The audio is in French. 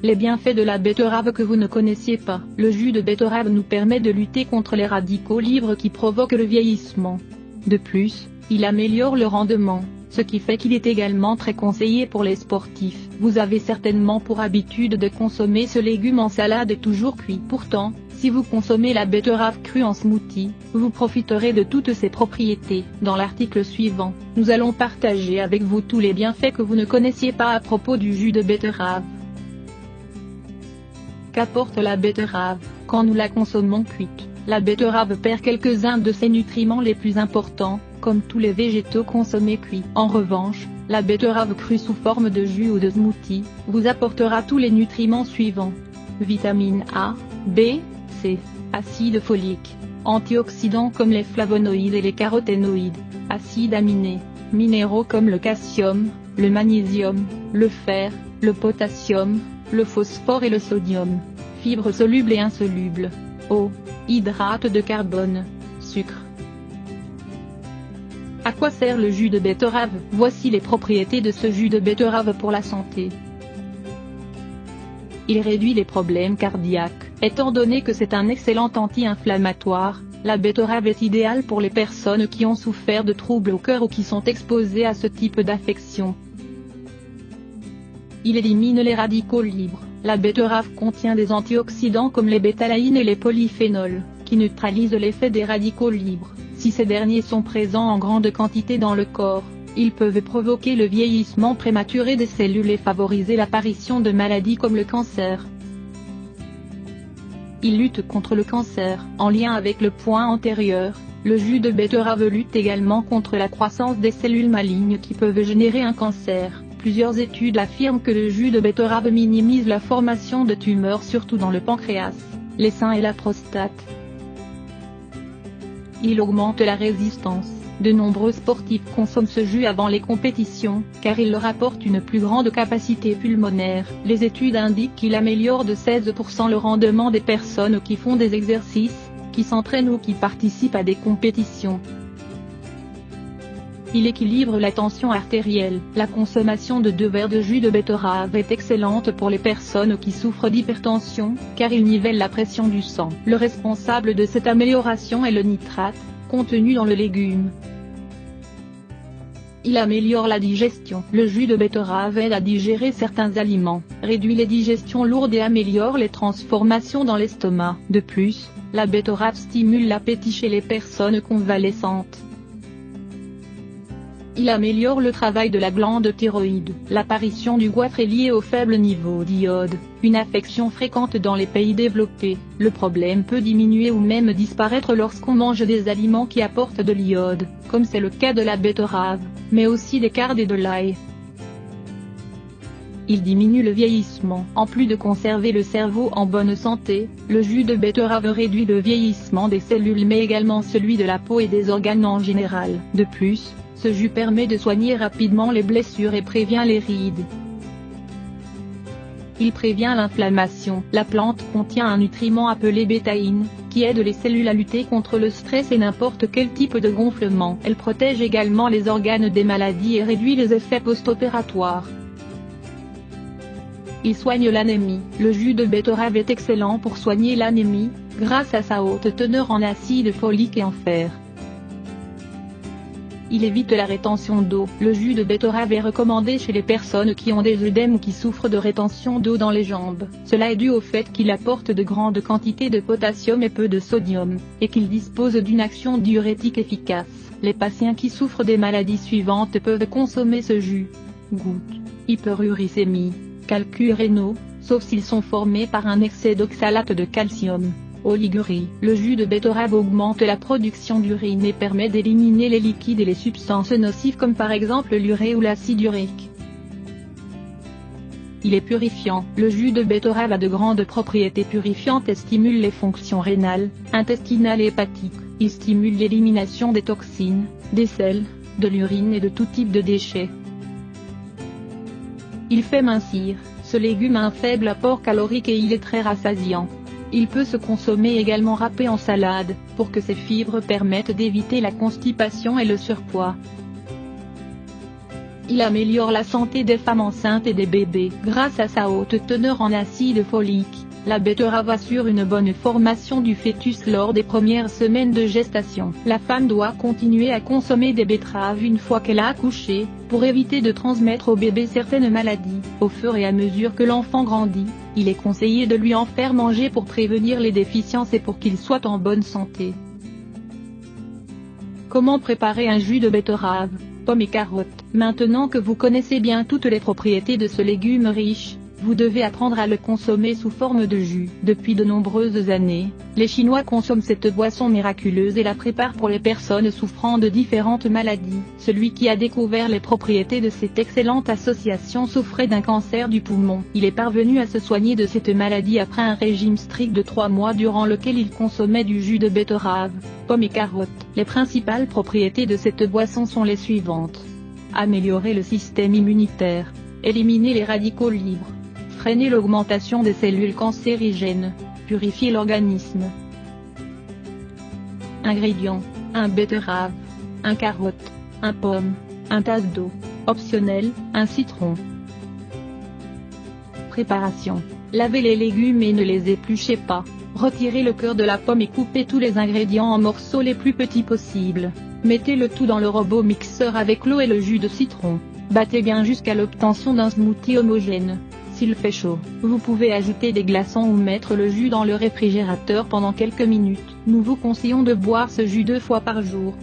Les bienfaits de la betterave que vous ne connaissiez pas. Le jus de betterave nous permet de lutter contre les radicaux libres qui provoquent le vieillissement. De plus, il améliore le rendement, ce qui fait qu'il est également très conseillé pour les sportifs. Vous avez certainement pour habitude de consommer ce légume en salade et toujours cuit. Pourtant, si vous consommez la betterave crue en smoothie, vous profiterez de toutes ses propriétés. Dans l'article suivant, nous allons partager avec vous tous les bienfaits que vous ne connaissiez pas à propos du jus de betterave. Qu'apporte la betterave? Quand nous la consommons cuite, la betterave perd quelques-uns de ses nutriments les plus importants, comme tous les végétaux consommés cuits. En revanche, la betterave crue sous forme de jus ou de smoothie, vous apportera tous les nutriments suivants. Vitamines A, B, C, acide folique, antioxydants comme les flavonoïdes et les caroténoïdes, acides aminés, minéraux comme le calcium, le magnésium, le fer, le potassium, le phosphore et le sodium, fibres solubles et insolubles, eau, hydrates de carbone, sucre. À quoi sert le jus de betterave? Voici les propriétés de ce jus de betterave pour la santé. Il réduit les problèmes cardiaques. Étant donné que c'est un excellent anti-inflammatoire, la betterave est idéale pour les personnes qui ont souffert de troubles au cœur ou qui sont exposées à ce type d'affection. Il élimine les radicaux libres. La betterave contient des antioxydants comme les bétalaïnes et les polyphénols, qui neutralisent l'effet des radicaux libres. Si ces derniers sont présents en grande quantité dans le corps, ils peuvent provoquer le vieillissement prématuré des cellules et favoriser l'apparition de maladies comme le cancer. Il lutte contre le cancer. En lien avec le point antérieur, le jus de betterave lutte également contre la croissance des cellules malignes qui peuvent générer un cancer. Plusieurs études affirment que le jus de betterave minimise la formation de tumeurs surtout dans le pancréas, les seins et la prostate. Il augmente la résistance. De nombreux sportifs consomment ce jus avant les compétitions, car il leur apporte une plus grande capacité pulmonaire. Les études indiquent qu'il améliore de 16% le rendement des personnes qui font des exercices, qui s'entraînent ou qui participent à des compétitions. Il équilibre la tension artérielle. La consommation de 2 verres de jus de betterave est excellente pour les personnes qui souffrent d'hypertension, car il nivelle la pression du sang. Le responsable de cette amélioration est le nitrate, contenu dans le légume. Il améliore la digestion. Le jus de betterave aide à digérer certains aliments, réduit les digestions lourdes et améliore les transformations dans l'estomac. De plus, la betterave stimule l'appétit chez les personnes convalescentes. Il améliore le travail de la glande thyroïde. L'apparition du goitre est liée au faible niveau d'iode, une affection fréquente dans les pays développés. Le problème peut diminuer ou même disparaître lorsqu'on mange des aliments qui apportent de l'iode, comme c'est le cas de la betterave, mais aussi des cardes et de l'ail. Il diminue le vieillissement. En plus de conserver le cerveau en bonne santé, le jus de betterave réduit le vieillissement des cellules mais également celui de la peau et des organes en général. De plus, ce jus permet de soigner rapidement les blessures et prévient les rides. Il prévient l'inflammation. La plante contient un nutriment appelé bétaïne, qui aide les cellules à lutter contre le stress et n'importe quel type de gonflement. Elle protège également les organes des maladies et réduit les effets post-opératoires. Il soigne l'anémie. Le jus de betterave est excellent pour soigner l'anémie, grâce à sa haute teneur en acide folique et en fer. Il évite la rétention d'eau. Le jus de betterave est recommandé chez les personnes qui ont des œdèmes ou qui souffrent de rétention d'eau dans les jambes. Cela est dû au fait qu'il apporte de grandes quantités de potassium et peu de sodium, et qu'il dispose d'une action diurétique efficace. Les patients qui souffrent des maladies suivantes peuvent consommer ce jus. Goutte, hyperuricémie, calculs rénaux, sauf s'ils sont formés par un excès d'oxalate de calcium. Oligurie. Le jus de betterave augmente la production d'urine et permet d'éliminer les liquides et les substances nocives comme par exemple l'urée ou l'acide urique. Il est purifiant. Le jus de betterave a de grandes propriétés purifiantes et stimule les fonctions rénales, intestinales et hépatiques. Il stimule l'élimination des toxines, des sels, de l'urine et de tout type de déchets. Il fait mincir. Ce légume a un faible apport calorique et il est très rassasiant. Il peut se consommer également râpé en salade, pour que ses fibres permettent d'éviter la constipation et le surpoids. Il améliore la santé des femmes enceintes et des bébés. Grâce à sa haute teneur en acide folique, la betterave assure une bonne formation du fœtus lors des premières semaines de gestation. La femme doit continuer à consommer des betteraves une fois qu'elle a accouché, pour éviter de transmettre au bébé certaines maladies. Au fur et à mesure que l'enfant grandit, il est conseillé de lui en faire manger pour prévenir les déficiences et pour qu'il soit en bonne santé. Comment préparer un jus de betterave, pommes et carottes? Maintenant que vous connaissez bien toutes les propriétés de ce légume riche, vous devez apprendre à le consommer sous forme de jus. Depuis de nombreuses années, les Chinois consomment cette boisson miraculeuse et la préparent pour les personnes souffrant de différentes maladies. Celui qui a découvert les propriétés de cette excellente association souffrait d'un cancer du poumon. Il est parvenu à se soigner de cette maladie après un régime strict de 3 mois durant lequel il consommait du jus de betterave, pommes et carottes. Les principales propriétés de cette boisson sont les suivantes. Améliorer le système immunitaire, éliminer les radicaux libres, freiner l'augmentation des cellules cancérigènes, purifier l'organisme. Ingrédients: 1 betterave, 1 carotte, 1 pomme, 1 tasse d'eau. Optionnel, 1 citron. Préparation: lavez les légumes et ne les épluchez pas. Retirez le cœur de la pomme et coupez tous les ingrédients en morceaux les plus petits possibles. Mettez le tout dans le robot mixeur avec l'eau et le jus de citron. Battez bien jusqu'à l'obtention d'un smoothie homogène. S'il fait chaud, vous pouvez ajouter des glaçons ou mettre le jus dans le réfrigérateur pendant quelques minutes. Nous vous conseillons de boire ce jus 2 fois par jour.